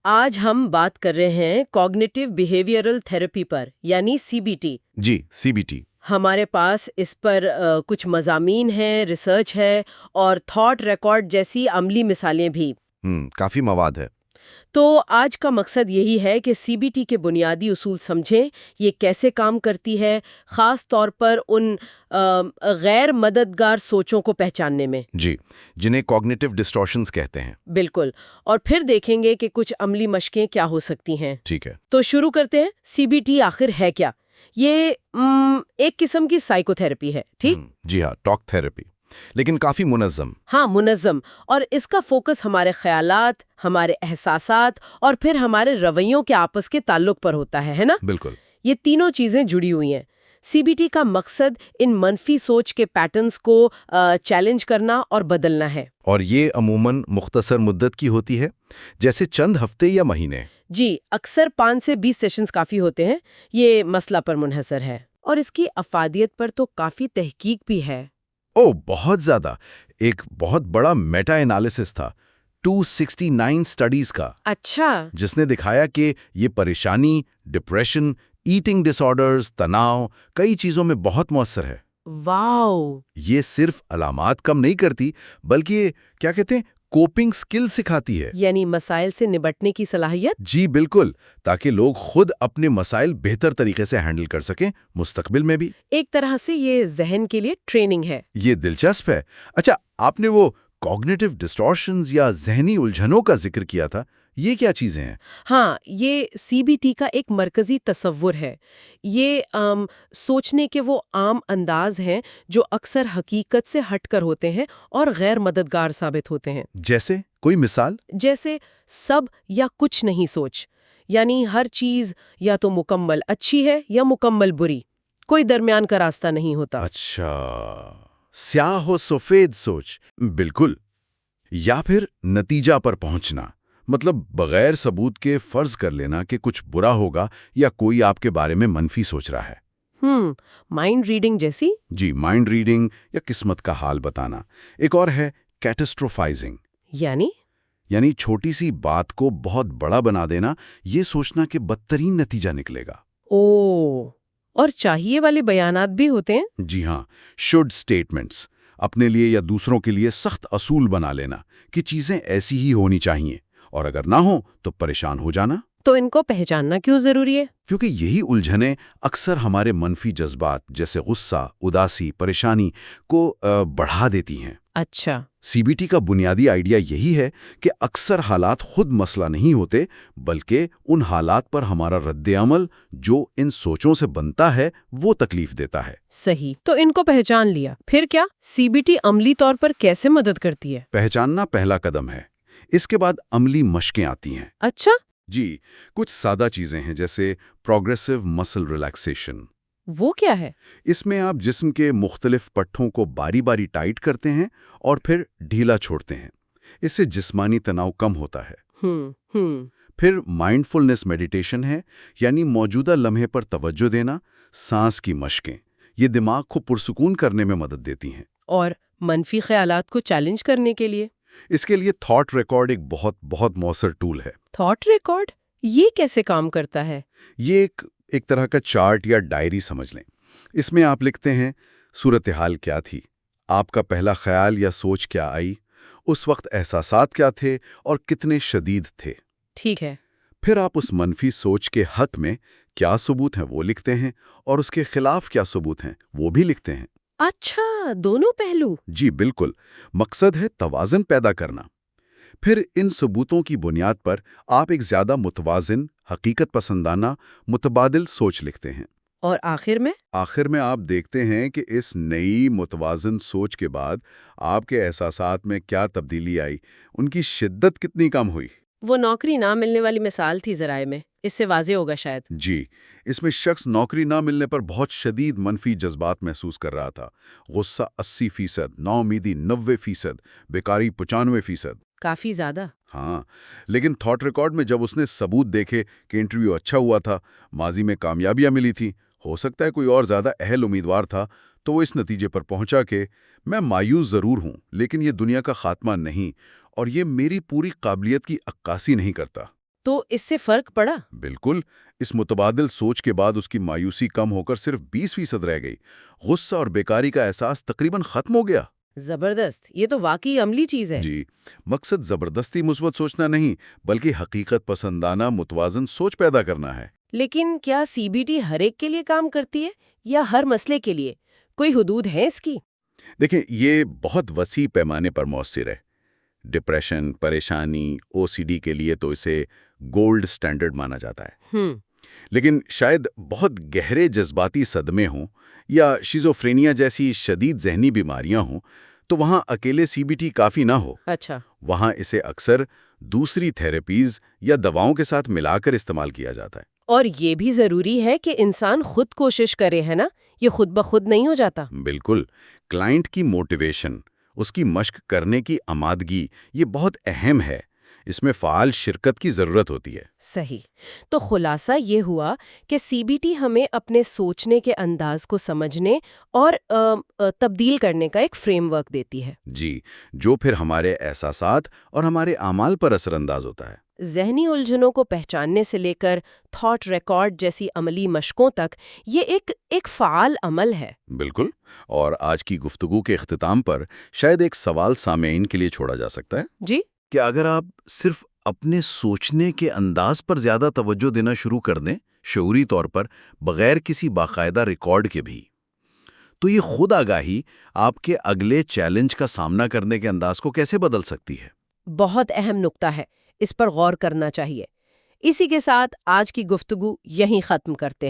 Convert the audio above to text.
آج ہم بات کر رہے ہیں کوگنیٹو بیہیویئرل تھراپی پر یعنی CBT۔ جی CBT۔ ہمارے پاس اس پر کچھ مضامین ہیں، ریسرچ ہے اور تھاٹ ریکارڈ جیسی عملی مثالیں بھی۔ کافی مواد ہے۔ تو آج کا مقصد یہی ہے کہ CBT کے بنیادی اصول سمجھیں، یہ کیسے کام کرتی ہے، خاص طور پر ان غیر مددگار سوچوں کو پہچاننے میں۔ جی، جنہیں کوگنیٹو ڈسٹورشنز کہتے ہیں۔ بالکل، اور پھر دیکھیں گے کہ کچھ عملی مشقیں کیا ہو سکتی ہیں۔ ٹھیک ہے۔ تو شروع کرتے ہیں، CBT آخر ہے کیا؟ یہ ایک قسم کی سائیکو تھراپی ہے، ٹھیک؟ جی ہاں، ٹاک تھراپی، لیکن کافی منظم۔ ہاں، منظم، اور اس کا فوکس ہمارے خیالات، ہمارے احساسات اور پھر ہمارے رویوں کے آپس کے تعلق پر ہوتا ہے نا؟ بالکل۔ یہ تینوں چیزیں جڑی ہوئی ہیں۔ CBT کا مقصد ان منفی سوچ کے پیٹرنز کو چیلنج کرنا اور بدلنا ہے۔ اور یہ عموماً مختصر مدت کی ہوتی ہے، جیسے چند ہفتے یا مہینے۔ جی، اکثر 5 سے 20 سیشنز کافی ہوتے ہیں۔ یہ مسئلہ پر منحصر ہے، اور اس کی افادیت پر تو کافی تحقیق بھی ہے۔ بہت زیادہ۔ ایک بہت بڑا میٹا انالیسس تھا 269 سٹڈیز کا۔ اچھا۔ جس نے دکھایا کہ یہ پریشانی، ڈپریشن، ایٹنگ ڈس آرڈرز، تناؤ، کئی چیزوں میں بہت مؤثر ہے۔ واو! یہ صرف علامات کم نہیں کرتی، بلکہ یہ کیا کہتے ہیں، کوپنگ سکل سکھاتی ہے۔ یعنی مسائل سے نمٹنے کی صلاحیت؟ جی بالکل، تاکہ لوگ خود اپنے مسائل بہتر طریقے سے ہینڈل کر سکیں، مستقبل میں بھی۔ ایک طرح سے یہ ذہن کے لیے ٹریننگ ہے۔ یہ دلچسپ ہے۔ اچھا، آپ نے وہ کوگنیٹو ڈسٹورشنز یا ذہنی الجھنوں کا ذکر کیا تھا، یہ کیا چیزیں ہیں؟ ہاں، یہ CBT کا ایک مرکزی تصور ہے۔ یہ سوچنے کے وہ عام انداز ہیں جو اکثر حقیقت سے ہٹ کر ہوتے ہیں اور غیر مددگار ثابت ہوتے ہیں۔ جیسے کوئی مثال؟ جیسے سب یا کچھ نہیں سوچ، یعنی ہر چیز یا تو مکمل اچھی ہے یا مکمل بری، کوئی درمیان کا راستہ نہیں ہوتا۔ اچھا، سیاہ و سفید سوچ، بالکل۔ یا پھر نتیجہ پر پہنچنا، مطلب بغیر ثبوت کے فرض کر لینا کہ کچھ برا ہوگا یا کوئی آپ کے بارے میں منفی سوچ رہا ہے۔ مائنڈ ریڈنگ جیسی؟ جی، مائنڈ ریڈنگ یا قسمت کا حال بتانا۔ ایک اور ہے کیٹاسٹروفائزنگ، یعنی چھوٹی سی بات کو بہت بڑا بنا دینا، یہ سوچنا کہ بدترین نتیجہ نکلے گا۔ اور چاہیے والے بیانات بھی ہوتے ہیں؟ جی ہاں، شوڈ سٹیٹمنٹس، اپنے لیے یا دوسروں کے لیے سخت اصول بنا لینا کہ چیزیں ایسی ہی ہونی چاہیے، اور اگر نہ ہو تو پریشان ہو جانا۔ تو ان کو پہچاننا کیوں ضروری ہے؟ کیونکہ یہی الجھنیں اکثر ہمارے منفی جذبات جیسے غصہ، اداسی، پریشانی کو بڑھا دیتی ہیں۔ اچھا۔ CBT کا بنیادی آئیڈیا یہی ہے کہ اکثر حالات خود مسئلہ نہیں ہوتے، بلکہ ان حالات پر ہمارا رد عمل جو ان سوچوں سے بنتا ہے وہ تکلیف دیتا ہے۔ صحیح، تو ان کو پہچان لیا، پھر کیا CBT عملی طور پر کیسے مدد کرتی ہے؟ پہچاننا پہلا قدم ہے، اس کے بعد عملی مشقیں آتی ہیں۔ اچھا؟ جی، کچھ سادہ چیزیں ہیں جیسے پروگریسو مسل ریلیکسیشن۔ وہ کیا ہے؟ اس میں آپ جسم کے مختلف پٹھوں کو باری باری ٹائٹ کرتے ہیں اور پھر ڈھیلا چھوڑتے ہیں۔ اس سے جسمانی تناؤ کم ہوتا ہے۔ پھر مائنڈفلنس میڈیٹیشن ہے، یعنی موجودہ لمحے پر توجہ دینا، سانس کی مشقیں۔ یہ دماغ کو پرسکون کرنے میں مدد دیتی ہیں۔ اور منفی خیالات کو چیلنج کرنے کے لیے؟ اس کے لیے تھاٹ ریکارڈ ایک بہت مؤثر ٹول ہے۔ Thought record? یہ کیسے کام کرتا ہے؟ یہ ایک طرح کا چارٹ یا ڈائری سمجھ لیں۔ اس میں آپ لکھتے ہیں صورتحال کیا تھی، آپ کا پہلا خیال یا سوچ کیا آئی، اس وقت احساسات کیا تھے اور کتنے شدید تھے۔ ٹھیک ہے۔ پھر آپ اس منفی سوچ کے حق میں کیا ثبوت ہیں وہ لکھتے ہیں، اور اس کے خلاف کیا ثبوت ہیں وہ بھی لکھتے ہیں۔ اچھا، دونوں پہلو؟ جی بالکل، مقصد ہے توازن پیدا کرنا۔ پھر ان ثبوتوں کی بنیاد پر آپ ایک زیادہ متوازن، حقیقت پسندانہ، متبادل سوچ لکھتے ہیں۔ اور آخر میں آپ دیکھتے ہیں کہ اس نئی متوازن سوچ کے بعد آپ کے احساسات میں کیا تبدیلی آئی، ان کی شدت کتنی کم ہوئی۔ وہ نوکری نہ ملنے والی مثال تھی ذرائع میں، اس سے واضح ہوگا شاید۔ جی، اس میں شخص نوکری نہ ملنے پر بہت شدید منفی جذبات محسوس کر رہا تھا۔ غصہ 80%، ناامیدی 90%، بیکاری 95%۔ کافی زیادہ۔ ہاں، لیکن تھاٹ ریکارڈ میں جب اس نے ثبوت دیکھے کہ انٹرویو اچھا ہوا تھا، ماضی میں کامیابیاں ملی تھی، ہو سکتا ہے کوئی اور زیادہ اہل امیدوار تھا، تو وہ اس نتیجے پر پہنچا کہ میں مایوس ضرور ہوں، لیکن یہ دنیا کا خاتمہ نہیں، اور یہ میری پوری قابلیت کی عکاسی نہیں کرتا۔ تو اس سے فرق پڑا؟ بالکل، اس متبادل سوچ کے بعد اس کی مایوسی کم ہو کر صرف 20% رہ گئی۔ غصہ اور بیکاری کا احساس تقریباً ختم ہو گیا۔ زبردست، یہ تو واقعی عملی چیز ہے۔ جی، مقصد زبردستی مثبت سوچنا نہیں، بلکہ حقیقت پسندانہ متوازن سوچ پیدا کرنا ہے۔ لیکن کیا سی بی ٹی ہر ایک کے لیے کام کرتی ہے یا ہر مسئلے کے لیے؟ کوئی حدود ہے اس کی؟ دیکھیں، یہ بہت وسیع پیمانے پر مؤثر ہے۔ ڈپریشن، پریشانی، او سی ڈی کے لیے تو اسے گولڈ سٹینڈرڈ مانا جاتا ہے۔ لیکن شاید بہت گہرے جذباتی صدمے ہوں یا شیزوفرینیا جیسی شدید ذہنی بیماریاں ہوں تو وہاں اکیلے سی بی ٹی کافی نہ ہو۔ اچھا۔ وہاں اسے اکثر دوسری تھیراپیز یا دواؤں کے ساتھ ملا کر استعمال کیا جاتا ہے۔ اور یہ بھی ضروری ہے کہ انسان خود کوشش کرے، ہے نا؟ یہ خود بخود نہیں ہو جاتا۔ بالکل، کلائنٹ کی موٹیویشن، اس کی مشق کرنے کی آمادگی، یہ بہت اہم ہے۔ اس میں فعال شرکت کی ضرورت ہوتی ہے۔ صحیح۔ تو خلاصہ یہ ہوا کہ سی بی ٹی ہمیں اپنے سوچنے کے انداز کو سمجھنے اور تبدیل کرنے کا ایک فریم ورک دیتی ہے۔ جی، جو پھر ہمارے احساسات اور ہمارے اعمال پر اثر انداز ہوتا ہے۔ ذہنی الجھنوں کو پہچاننے سے لے کر تھاٹ ریکارڈ جیسی عملی مشقوں تک یہ ایک فعال عمل ہے۔ بالکل، اور آج کی گفتگو کے اختتام پر شاید ایک سوال سامعین کے لیے چھوڑا جا سکتا ہے جی، کہ اگر آپ صرف اپنے سوچنے کے انداز پر زیادہ توجہ دینا شروع کر دیں، شعوری طور پر بغیر کسی باقاعدہ ریکارڈ کے بھی، تو یہ خود آگاہی آپ کے اگلے چیلنج کا سامنا کرنے کے انداز کو کیسے بدل سکتی ہے؟ بہت اہم نکتہ ہے، اس پر غور کرنا چاہیے۔ اسی کے ساتھ آج کی گفتگو یہیں ختم کرتے ہیں۔